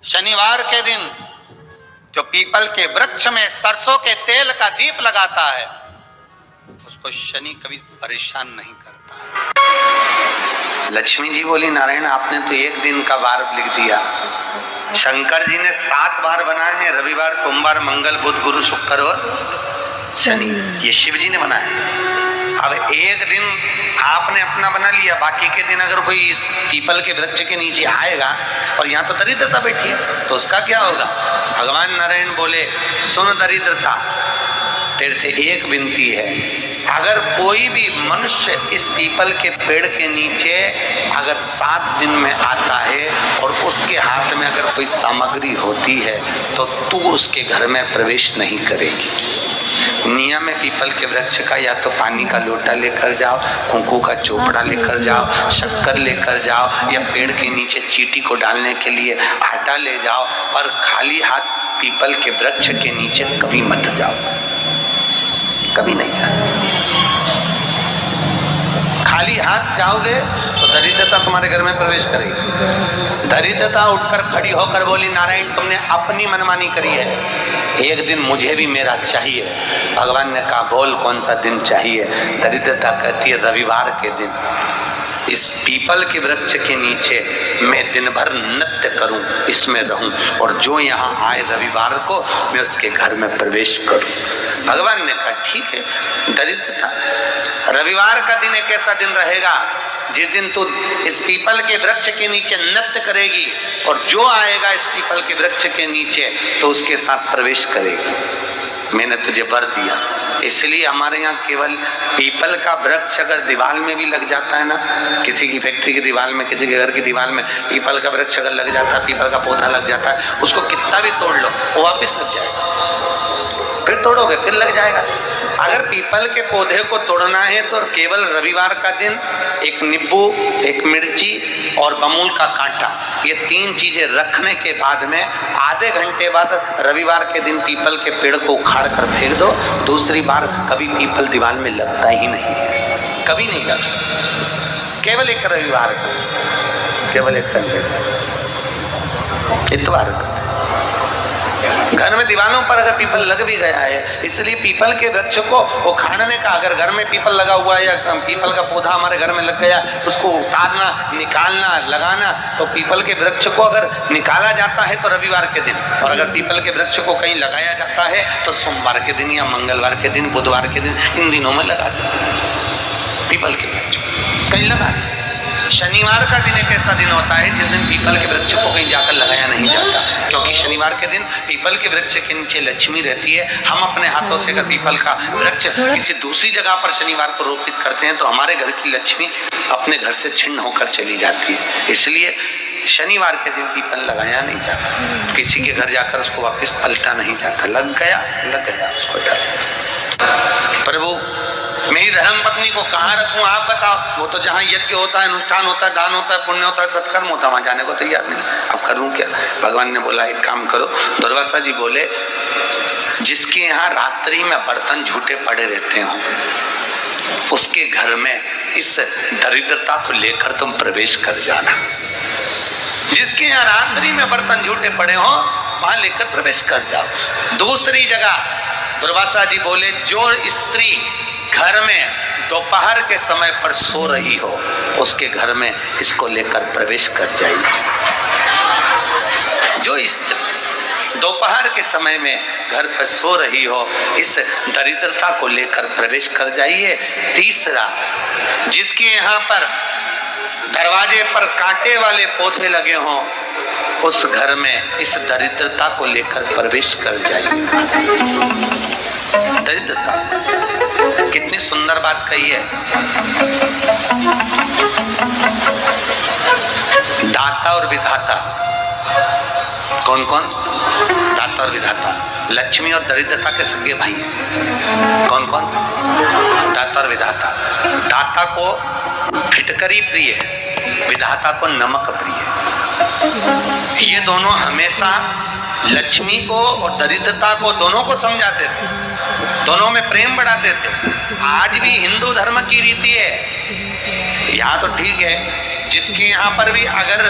शनिवार के दिन जो पीपल के वृक्ष में सरसों के तेल का दीप लगाता है उसको शनि कभी परेशान नहीं करता। लक्ष्मी जी बोली, नारायण आपने तो एक दिन का वार लिख दिया। शंकर जी ने 7 वार बनाए हैं, रविवार, सोमवार, मंगल, बुध, गुरु, शुक्र और शनि। ये शिव जी ने बनाया। अब एक दिन आपने अपना बना लिया, बाकी के दिन अगर कोई इस पीपल के वृक्ष के नीचे आएगा और यहाँ तो दरिद्रता बैठी है तो उसका क्या होगा? भगवान नारायण बोले, सुन दरिद्रता, तेरे से एक विनती है, अगर कोई भी मनुष्य इस पीपल के पेड़ के नीचे अगर 7 दिन में आता है और उसके हाथ में अगर कोई सामग्री होती है तो तू उसके घर में प्रवेश नहीं करेगी। नियम है पीपल के वृक्ष का, या तो पानी का लोटा लेकर जाओ, कुंकू का चोपड़ा लेकर जाओ, शक्कर लेकर जाओ, या पेड़ के नीचे चींटी को डालने के लिए आटा ले जाओ, पर खाली हाथ पीपल के वृक्ष के नीचे कभी मत जाओ, कभी नहीं जाओ। खाली हाथ जाओगे तो दरिद्रता तुम्हारे घर में प्रवेश करेगी। दरिद्रता उठकर खड़ी होकर बोली, नारायण तुमने अपनी मनमानी करी है, एक दिन मुझे भी मेरा चाहिए। भगवान ने कहा, बोल कौन सा दिन चाहिए? दरिद्रता कहती है, रविवार के दिन इस पीपल के वृक्ष के नीचे मैं दिन भर नृत्य करूं, इसमें रहूं, और जो यहाँ आए रविवार को मैं उसके घर में प्रवेश करूं। भगवान ने कहा, ठीक है। दरिद्रता, रविवार का दिन एक ऐसा दिन रहेगा जिस दिन तू इस पीपल के वृक्ष के नीचे नृत्य करेगी और जो आएगा इस पीपल के वृक्ष के नीचे तो उसके साथ प्रवेश करेगी। मैंने तुझे वर दिया। इसलिए हमारे यहाँ केवल पीपल का वृक्ष अगर दीवार में भी लग जाता है ना, किसी की फैक्ट्री की दीवार में, किसी के घर की दीवार में पीपल का वृक्ष अगर लग जाता है, पीपल का पौधा लग जाता है, उसको कितना भी तोड़ लो वो वापिस लग जाएगा। फिर तोड़ोगे फिर लग जाएगा। अगर पीपल के पौधे को तोड़ना है तो केवल रविवार का दिन एक नींबू, एक मिर्ची और बमूल का कांटा, ये 3 चीजें रखने के बाद में आधे घंटे बाद रविवार के दिन पीपल के पेड़ को उखाड़ कर फेंक दो। दूसरी बार कभी पीपल दीवार में लगता ही नहीं, कभी नहीं लग सकता। केवल एक रविवार को, केवल एक संडे, इतवार को घर में दीवारों पर अगर पीपल लग भी गया है, इसलिए पीपल के वृक्ष को उखाड़ने का, अगर घर में पीपल लगा हुआ है या पीपल का पौधा हमारे घर में लग गया, उसको उतारना, निकालना, लगाना, तो पीपल के वृक्ष को अगर निकाला जाता है तो रविवार के दिन, और अगर पीपल के वृक्ष को कहीं लगाया जाता है तो सोमवार के दिन या मंगलवार के दिन, बुधवार के दिन, इन दिनों में लगा सकते हैं पीपल के वृक्ष कहीं लगा। शनिवार का दिन एक ऐसा दिन होता है जिस दिन पीपल के वृक्ष को कहीं जाकर लगाया नहीं जाता, क्योंकि शनिवार के दिन पीपल के वृक्ष के नीचे लक्ष्मी रहती है। हम अपने हाथों से अगर पीपल का वृक्ष किसी दूसरी जगह पर शनिवार को रोपित करते हैं तो हमारे घर की लक्ष्मी अपने घर से छिन्न होकर चली जाती है। इसलिए शनिवार के दिन पीपल लगाया नहीं जाता, किसी के घर जाकर उसको वापस पलटा नहीं जाता। लग गया उसको डर। प्रभु मेरी धर्म पत्नी को कहाँ रखूं आप बताओ? वो तो जहाँ यज्ञ होता है, अनुष्ठान होता है, दान होता है, पुण्य होता है, सत्कर्म होता है, वहां जाने को तैयार नहीं। अब करूं क्या? भगवान ने बोला, एक काम करो। दुर्वासा जी बोले, जिसके यहाँ रात्रि में बर्तन झूठे पड़े रहते हो उसके घर में इस दरिद्रता को लेकर तुम प्रवेश कर जाना। जिसके यहाँ रात्रि में बर्तन झूठे पड़े हो वहां लेकर प्रवेश कर जाओ। दूसरी जगह दुर्वासा जी बोले, जो स्त्री घर में दोपहर के समय पर सो रही हो उसके घर में इसको लेकर प्रवेश कर जाइए। जो स्त्री दोपहर के समय में घर पर सो रही हो इस दरिद्रता को लेकर प्रवेश कर जाइए। तीसरा, जिसके यहाँ पर दरवाजे पर कांटे वाले पौधे लगे हों उस घर में इस दरिद्रता को लेकर प्रवेश कर जाइए। दरिद्रता कितनी सुंदर बात कही है। दाता और विधाता कौन कौन? दाता और विधाता। लक्ष्मी और दरिद्रता के सगे भाई कौन कौन? दाता और विधाता। दाता को फिटकरी प्रिय है, विधाता को नमक प्रिय। ये दोनों हमेशा लक्ष्मी को और दरिद्रता को दोनों को समझाते थे, दोनों में प्रेम बढ़ाते थे। आज भी हिंदू धर्म की रीति है, यहाँ तो ठीक है, जिसके यहाँ पर भी अगर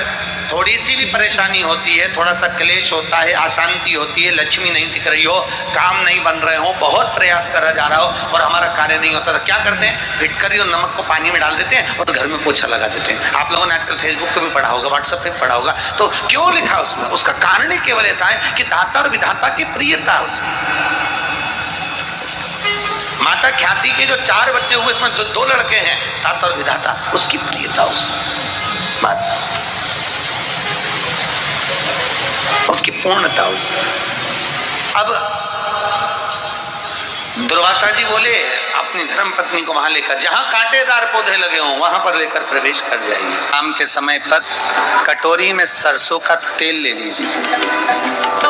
थोड़ी सी भी परेशानी होती है, थोड़ा सा क्लेश होता है, अशांति होती है, लक्ष्मी नहीं टिक रही हो, काम नहीं बन रहे हो, बहुत प्रयास करा जा रहा हो और हमारा कार्य नहीं होता, तो क्या करते हैं, फिटकरी और नमक को पानी में डाल देते हैं और घर में पोछा लगा देते हैं। आप लोगों ने आजकल फेसबुक पे भी पढ़ा होगा, व्हाट्सएप पे भी पढ़ा होगा। तो क्यों लिखा उसमें? उसका कारण ही केवल था कि दाता और विधाता की प्रियता उसमें। माता ख्याति के जो 4 बच्चे हुए, इसमें जो 2 लड़के हैं, दाता और विधाता, उसकी प्रियता उसकी पूर्णता उसमें। अब दुर्वासा जी बोले अपनी धर्म पत्नी को वहां लेकर, जहां कांटेदार पौधे लगे हों वहां पर लेकर प्रवेश कर जाइए। शाम के समय पर कटोरी में सरसों का तेल ले लीजिए,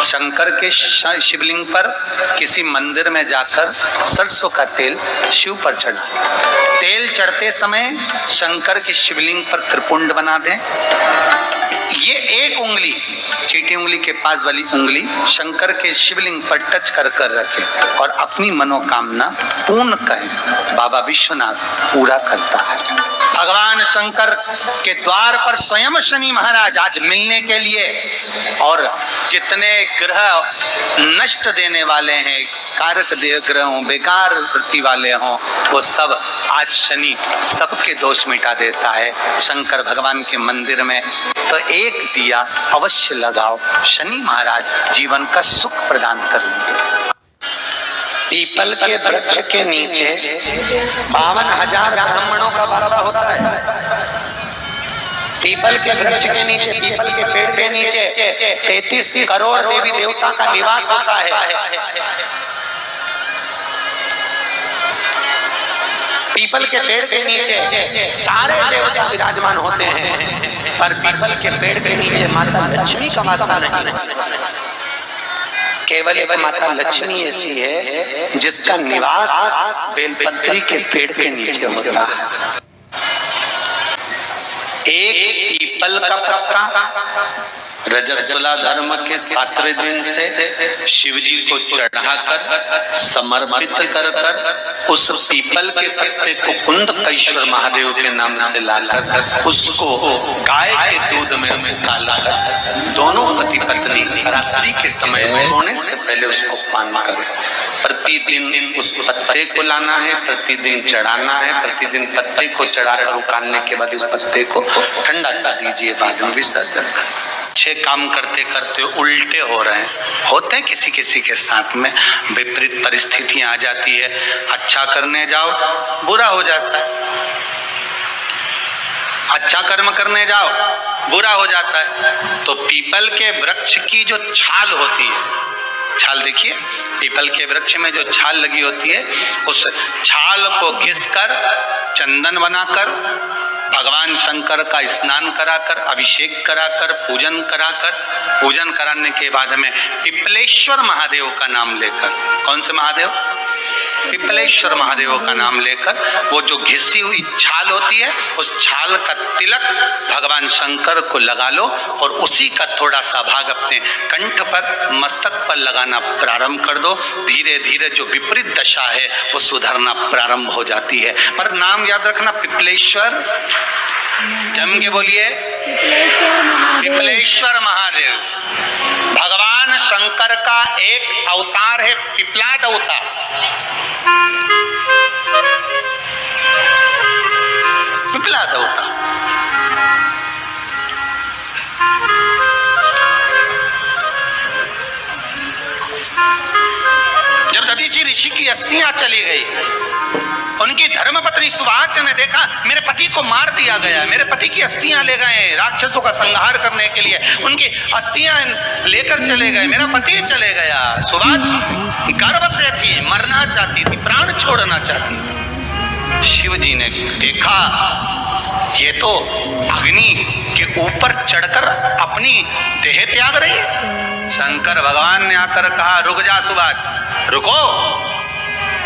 शंकर के शिवलिंग पर किसी मंदिर में जाकर सरसों का तेल शिव पर चढ़ा। तेल चढ़ते समय शंकर के शिवलिंग पर त्रिपुंड बना दें। ये एक उंगली, चीटी उंगली के पास वाली उंगली शंकर के शिवलिंग पर टच कर कर रखें और अपनी मनोकामना पूर्ण कहें। बाबा विश्वनाथ पूरा करता है। भगवान शंकर के द्वार पर स्वयं शनि महाराज आज मिलने के लिए, और जितने ग्रह नष्ट देने वाले हैं, कारक ग्रह हों, बेकार वृत्ति वाले हों, वो सब आज शनि सबके दोष मिटा देता है शंकर भगवान के मंदिर में। तो एक दिया अवश्य लगाओ, शनि महाराज जीवन का सुख प्रदान करेंगे। पीपल के वृक्ष के नीचे 52,000 ब्राह्मणों का वास होता है। पीपल के वृक्ष के नीचे, पीपल के पेड़ के नीचे 33 करोड़ देवी देवता का निवास होता है। पीपल के पेड़ के नीचे सारे देवता विराजमान होते हैं, पर पीपल के पेड़ के नीचे माता लक्ष्मी का वास नहीं। केवल एक माता लक्ष्मी ऐसी है जिसका निवास बेलपत्री के पेड़ के नीचे होता है। एक पीपल का पत्ता रजस्वला धर्म के 7वें दिन से शिव जी को चढ़ाकर समर्पित कर उस पीपल के पत्ते को कुंदकेश्वर महादेव के नाम से लाकर उसको गाय के दूध में डालकर दोनों पति पत्नी रात्रि के समय सोने से पहले उसको पान करें। प्रतिदिन उस पत्ते को लाना है, प्रतिदिन चढ़ाना है, प्रतिदिन पत्ते को चढ़ाकर उकालने के बाद उस पत्ते को ठंडा कर दीजिए, बाद में विसर्जन। अच्छे काम करते करते उल्टे हो रहे हैं, होते हैं किसी किसी के साथ में, विपरीत परिस्थितियां आ जाती है। अच्छा करने जाओ बुरा हो जाता है, अच्छा कर्म करने जाओ बुरा हो जाता है। तो पीपल के वृक्ष की जो छाल होती है, छाल देखिए, पीपल के वृक्ष में जो छाल लगी होती है, उस छाल को घिसकर चंदन बनाकर भगवान शंकर का स्नान कराकर, अभिषेक कराकर, पूजन कराने के बाद में पिपलेश्वर महादेव का नाम लेकर, कौन से महादेव? पिपलेश्वर महादेव का नाम लेकर वो जो घिसी हुई छाल होती है, उस छाल का तिलक भगवान शंकर को लगा लो और उसी का थोड़ा सा भाग अपने कंठ पर, मस्तक पर लगाना प्रारंभ कर दो। धीरे धीरे जो विपरीत दशा है वो सुधरना प्रारंभ हो जाती है। पर नाम याद रखना, पिपलेश्वर, जम के बोलिए, पिपलेश्वर महादेव भगवान शंकर का एक अवतार है, पिपलाद अवतार। पिपलाद अवतार जब दधीचि ऋषि की अस्थियां चली गई, उनकी धर्मपत्नी सुवाच ने देखा मेरे पति को मार दिया गया, मेरे पति की अस्थियां ले गए राक्षसों का संहार करने के लिए, उनकी अस्थियां लेकर चले गए, मेरा पति चले गया। सुवाच गर्भ से थी, मरना चाहती थी, प्राण छोड़ना चाहती थी। शिव जी ने देखा ये तो अग्नि के ऊपर चढ़कर अपनी देह त्याग रही है। शंकर भगवान ने आकर कहा रुक जा सुवाच, रुको,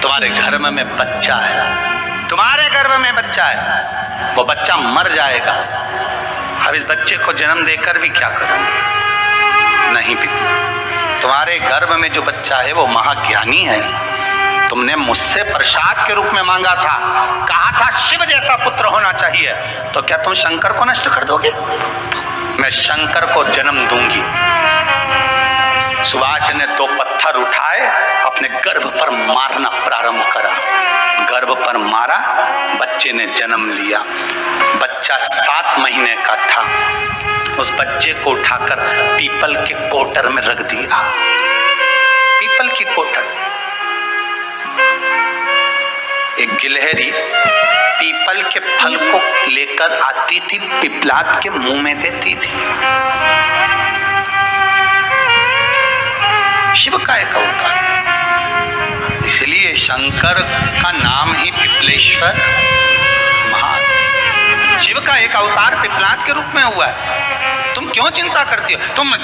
तुम्हारे गर्भ में बच्चा है, तुम्हारे गर्भ में बच्चा है, वो बच्चा मर जाएगा। अब इस बच्चे को जन्म देकर भी क्या करूंगी? नहीं भी, तुम्हारे गर्भ में जो बच्चा है वो महाज्ञानी है, तुमने मुझसे प्रसाद के रूप में मांगा था, कहा था शिव जैसा पुत्र होना चाहिए, तो क्या तुम शंकर को नष्ट कर दोगे? मैं शंकर को जन्म दूंगी। सुभाष ने 2 पत्थर उठाए, अपने गर्भ पर मारना प्रारंभ करा। गर्भ पर मारा, बच्चे ने जन्म लिया। बच्चा 7 महीने का था। उस बच्चे को उठाकर पीपल के कोटर में रख दिया। पीपल की कोटर। एक गिलहरी पीपल के फल को लेकर आती थी, पिपलाद के मुंह में देती थी। शिव का एक अवतार, इसलिए शंकर का नाम ही पिपलेश्वर महादेव। शिव का एक अवतार पिपलाद के रूप में हुआ है। तुम क्यों चिंता करती हो? तुम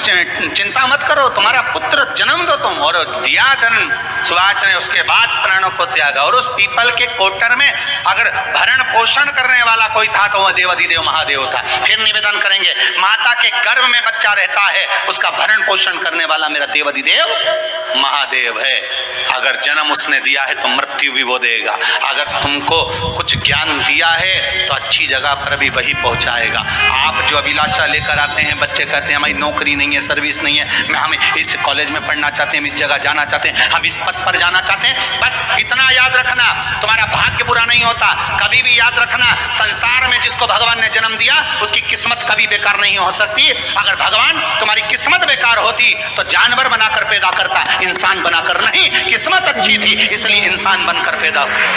चिंता मत करो, तुम्हारा पुत्र जन्म दो तुम। और दिया धन सुभाष ने, उसके बाद प्राणों को त्यागा। और उस पीपल के कोटर में अगर भरण पोषण करने वाला कोई था तो वह देवाधिदेव महादेव था। फिर निवेदन करेंगे, माता के गर्भ में बच्चा रहता है, उसका भरण पोषण करने वाला मेरा देवाधिदेव महादेव है। अगर जन्म उसने दिया है तो मृत्यु भी वो देगा। अगर तुमको कुछ ज्ञान दिया है तो अच्छी जगह पर भी वही पहुंचाएगा। आप जो अभिलाषा लेकर आते हैं, बच्चे कहते हैं हमारी नौकरी नहीं है, सर्विस नहीं है, हम इस कॉलेज में पढ़ना चाहते हैं, हम इस जगह जाना चाहते हैं, हम इस पद पर जाना चाहते हैं, बस इतना याद रखना, तुम्हारा भाग्य बुरा नहीं होता। कभी भी याद रखना, संसार में जिसको भगवान ने जन्म दिया उसकी किस्मत कभी बेकार नहीं हो सकती। अगर भगवान तुम्हारी किस्मत बेकार होती तो जानवर बनाकर पैदा करता, इंसान बनाकर नहीं। किस्मत अच्छी थी इसलिए इंसान बनकर पैदा हुए,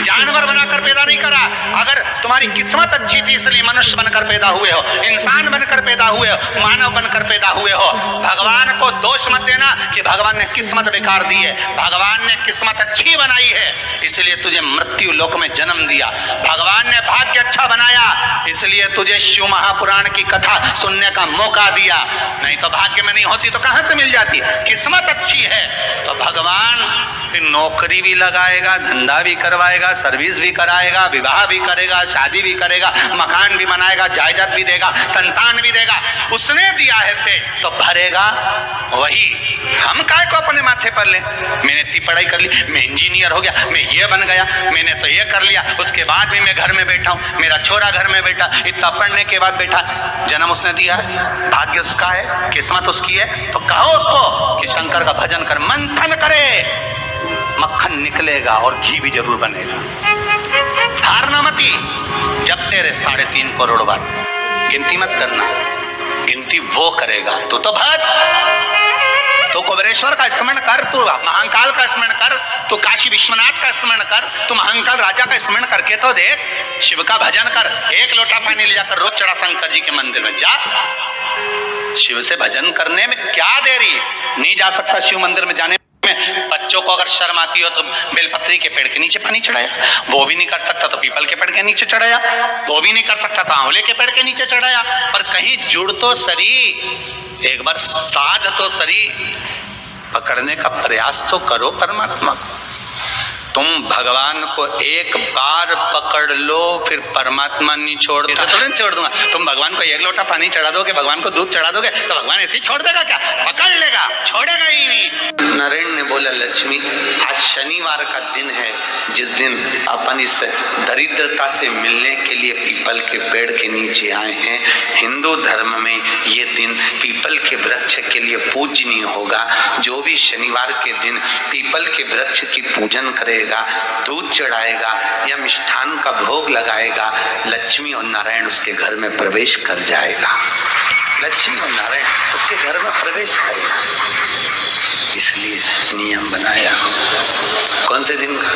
जानवर बनाकर पैदा नहीं करा। अगर तुम्हारी किस्मत अच्छी थी इसलिए मनुष्य बनकर पैदा हुए हो, इंसान बनकर पैदा हुए हो, मानव बनकर पैदा हुए हो। भगवान को दोष मत देना कि भगवान ने किस्मत बेकार दी है। भगवान ने किस्मत अच्छी बनाई है इसलिए तुझे मृत्यु लोक में जन्म दिया। भगवान ने भाग्य अच्छा बनाया इसलिए तुझे शिव महापुराण की कथा सुनने का मौका दिया। नहीं तो भाग्य में नहीं होती तो कहां से मिल जाती? किस्मत अच्छी है तो भगवान फिर नौकरी भी लगाएगा, धंधा भी करवाएगा, सर्विस भी कराएगा, विवाह भी करेगा, शादी भी करेगा, मकान भी बनाएगा, जायदाद भी देगा, संतान भी देगा। उसने दिया है पेट तो भरेगा वही। हम काय को अपने माथे पर ले? मैंने इतनी पढ़ाई कर ली, मैं इंजीनियर हो गया, मैं ये बन गया, मैंने तो ये कर लिया, उसके बाद भी मैं घर में बैठा हूँ, मेरा छोरा घर में बैठा, इतना पढ़ने के बाद बैठा। जन्म उसने दिया है, भाग्य उसका है, किस्मत उसकी है, तो कहो उसको कि शंकर का भजन कर, मंथन करे, मक्खन निकलेगा और घी भी जरूर बनेगा। हारना मती, जब तेरे 3.5 करोड़ बार गिनती मत करना, गिनती वो करेगा। तू तो भज, तो कुबेरेश्वर का स्मरण कर, तू महाकाल का स्मरण कर, तू काशी विश्वनाथ का स्मरण कर, तू महाकाल राजा का स्मरण करके तो देख। शिव का भजन कर, 1 लोटा पानी ले जाकर रोज चढ़ा शंकर जी के मंदिर में जा। शिव से भजन करने में क्या देरी? नहीं जा सकता शिव मंदिर में जाने में? बच्चों को अगर शर्म आती हो तो बेलपत्री के पेड़ के नीचे पानी चढ़ाया, वो भी नहीं कर सकता तो पीपल के पेड़ के नीचे चढ़ाया, वो भी नहीं कर सकता तो आंवले के पेड़ के नीचे चढ़ाया। पर कहीं जुड़ तो सरी, एक बार साध तो सरी, पकड़ने का प्रयास तो करो परमात्मा को। तुम भगवान को एक बार पकड़ लो फिर परमात्मा नहीं छोड़, ऐसे थोड़ी नहीं छोड़ दूंगा। तुम भगवान को 1 लोटा पानी चढ़ा दोगे, भगवान को दूध चढ़ा दोगे तो भगवान ऐसे ही छोड़ देगा क्या? पकड़ लेगा, छोड़ेगा ही नहीं। नरेन ने बोला, लक्ष्मी आज शनिवार का दिन है जिस दिन अपन इस दरिद्रता से मिलने के लिए पीपल के पेड़ के नीचे आए हैं। हिंदू धर्म में ये दिन पीपल के वृक्ष के लिए पूजनीय होगा। जो भी शनिवार के दिन पीपल के वृक्ष की पूजन करे, दूध चढ़ाएगा या मिष्ठान का भोग लगाएगा, लक्ष्मी और नारायण उसके घर में प्रवेश कर जाएगा। लक्ष्मी और नारायण उसके घर में प्रवेश करेगा। इसलिए नियम बनाया। कौन से दिन का?